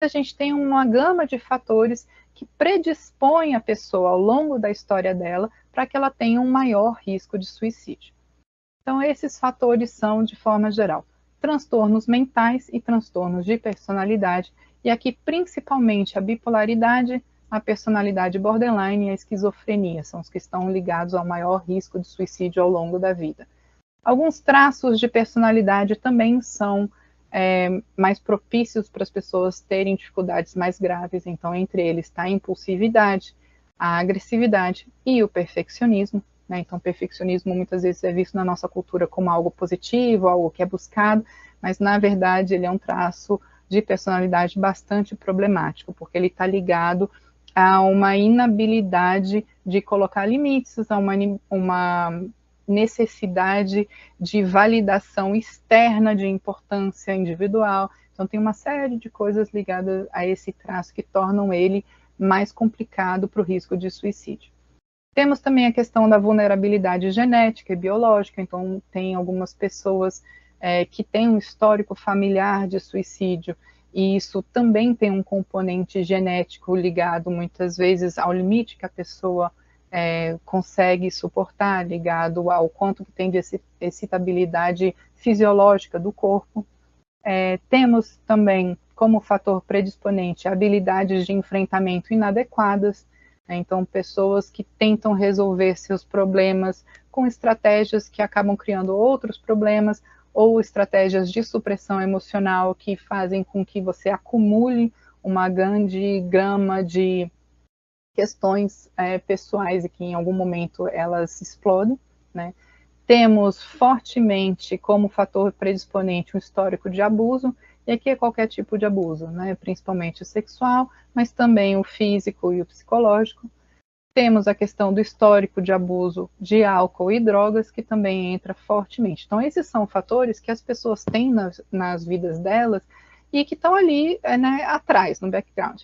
a gente tem uma gama de fatores que predispõem a pessoa ao longo da história dela para que ela tenha um maior risco de suicídio. Então, esses fatores são, de forma geral, transtornos mentais e transtornos de personalidade, e aqui principalmente a bipolaridade, a personalidade borderline e a esquizofrenia, são os que estão ligados ao maior risco de suicídio ao longo da vida. Alguns traços de personalidade também são mais propícios para as pessoas terem dificuldades mais graves, então entre eles está a impulsividade, a agressividade e o perfeccionismo. Então, o perfeccionismo muitas vezes é visto na nossa cultura como algo positivo, algo que é buscado, mas na verdade ele é um traço de personalidade bastante problemático, porque ele está ligado a uma inabilidade de colocar limites, a uma necessidade de validação externa de importância individual. Então, tem uma série de coisas ligadas a esse traço que tornam ele mais complicado para o risco de suicídio. Temos também a questão da vulnerabilidade genética e biológica, então tem algumas pessoas que têm um histórico familiar de suicídio, e isso também tem um componente genético ligado muitas vezes ao limite que a pessoa consegue suportar, ligado ao quanto que tem de excitabilidade fisiológica do corpo. Temos também como fator predisponente habilidades de enfrentamento inadequadas, então pessoas que tentam resolver seus problemas com estratégias que acabam criando outros problemas, ou estratégias de supressão emocional que fazem com que você acumule uma grande gama de questões pessoais e que em algum momento elas explodem, né? Temos fortemente como fator predisponente um histórico de abuso, e aqui é qualquer tipo de abuso, né? Principalmente o sexual, mas também o físico e o psicológico. Temos a questão do histórico de abuso de álcool e drogas, que também entra fortemente. Então, esses são fatores que as pessoas têm nas vidas delas e que estão ali né, atrás, no background.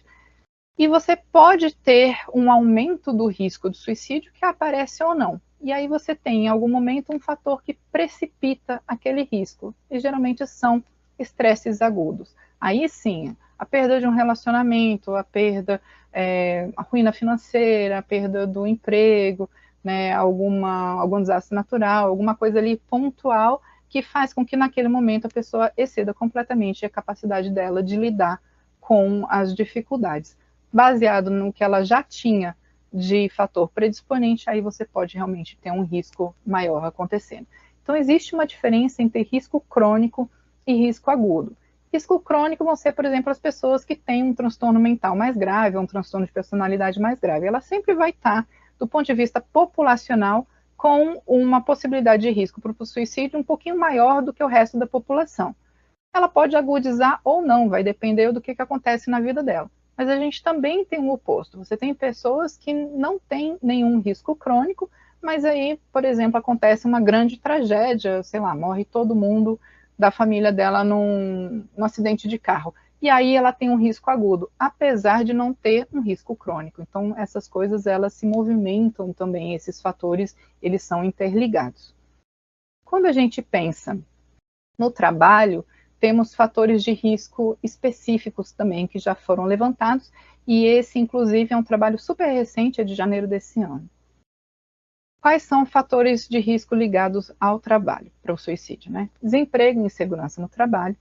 E você pode ter um aumento do risco de suicídio que aparece ou não. E aí você tem, em algum momento, um fator que precipita aquele risco. E geralmente são estresses agudos. Aí sim, a perda de um relacionamento, a perda, a ruína financeira, a perda do emprego, né, algum desastre natural, alguma coisa ali pontual que faz com que naquele momento a pessoa exceda completamente a capacidade dela de lidar com as dificuldades. Baseado no que ela já tinha de fator predisponente, aí você pode realmente ter um risco maior acontecendo. Então, existe uma diferença entre risco crônico e risco agudo. Risco crônico vão ser, por exemplo, as pessoas que têm um transtorno mental mais grave, um transtorno de personalidade mais grave. Ela sempre vai estar, do ponto de vista populacional, com uma possibilidade de risco para o suicídio um pouquinho maior do que o resto da população. Ela pode agudizar ou não, vai depender do que acontece na vida dela. Mas a gente também tem o oposto. Você tem pessoas que não têm nenhum risco crônico, mas aí, por exemplo, acontece uma grande tragédia, sei lá, morre todo mundo da família dela num acidente de carro. E aí ela tem um risco agudo, apesar de não ter um risco crônico. Então, essas coisas, elas se movimentam também, esses fatores, eles são interligados. Quando a gente pensa no trabalho, temos fatores de risco específicos também que já foram levantados, e esse, inclusive, é um trabalho super recente, é de janeiro desse ano. Quais são fatores de risco ligados ao trabalho para o suicídio, né? Desemprego e insegurança no trabalho,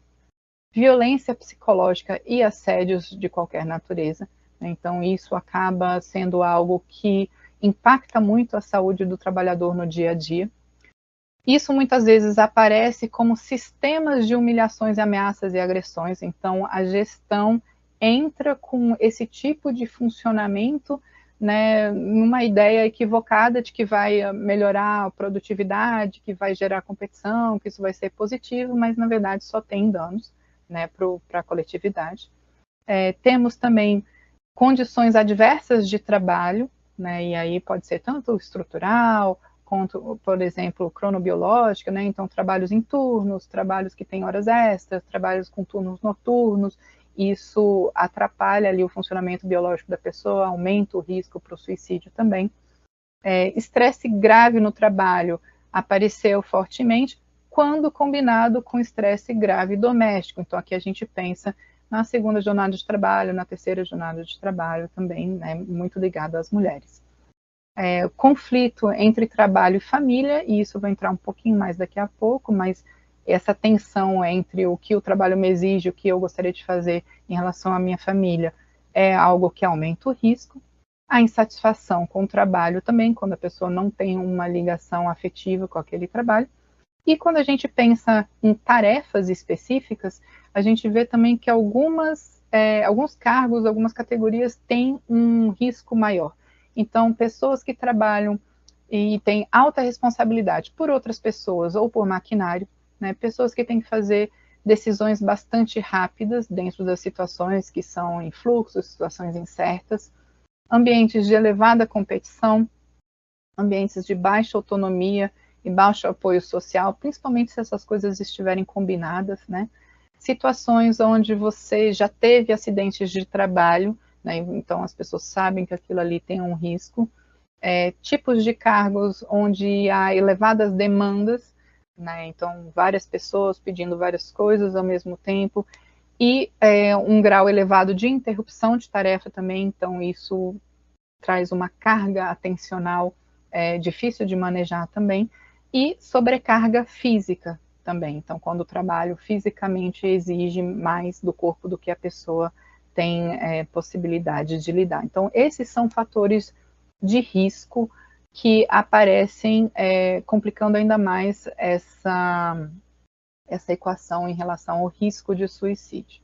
violência psicológica e assédios de qualquer natureza, né? Então isso acaba sendo algo que impacta muito a saúde do trabalhador no dia a dia. Isso muitas vezes aparece como sistemas de humilhações, ameaças e agressões, então a gestão entra com esse tipo de funcionamento, né, numa ideia equivocada de que vai melhorar a produtividade, que vai gerar competição, que isso vai ser positivo, mas na verdade só tem danos, né, para a coletividade. Temos também condições adversas de trabalho, né, e aí pode ser tanto estrutural, quanto, por exemplo, cronobiológica, né, então trabalhos em turnos, trabalhos que têm horas extras, trabalhos com turnos noturnos, isso atrapalha ali o funcionamento biológico da pessoa, aumenta o risco para o suicídio também. Estresse grave no trabalho apareceu fortemente quando combinado com estresse grave doméstico. Então aqui a gente pensa na segunda jornada de trabalho, na terceira jornada de trabalho também, né, muito ligado às mulheres. Conflito entre trabalho e família, e isso eu vou entrar um pouquinho mais daqui a pouco, mas essa tensão entre o que o trabalho me exige, o que eu gostaria de fazer em relação à minha família, é algo que aumenta o risco. A insatisfação com o trabalho também, quando a pessoa não tem uma ligação afetiva com aquele trabalho. E quando a gente pensa em tarefas específicas, a gente vê também que alguns cargos, algumas categorias têm um risco maior. Então, pessoas que trabalham e têm alta responsabilidade por outras pessoas ou por maquinário, né, pessoas que têm que fazer decisões bastante rápidas dentro das situações que são em fluxo, situações incertas, ambientes de elevada competição, ambientes de baixa autonomia e baixo apoio social, principalmente se essas coisas estiverem combinadas, né? Situações onde você já teve acidentes de trabalho, né? Então as pessoas sabem que aquilo ali tem um risco, tipos de cargos onde há elevadas demandas, né? Então várias pessoas pedindo várias coisas ao mesmo tempo, e um grau elevado de interrupção de tarefa também, então isso traz uma carga atencional difícil de manejar também, e sobrecarga física também. Então, quando o trabalho fisicamente exige mais do corpo do que a pessoa tem possibilidade de lidar. Então, esses são fatores de risco que aparecem complicando ainda mais essa equação em relação ao risco de suicídio.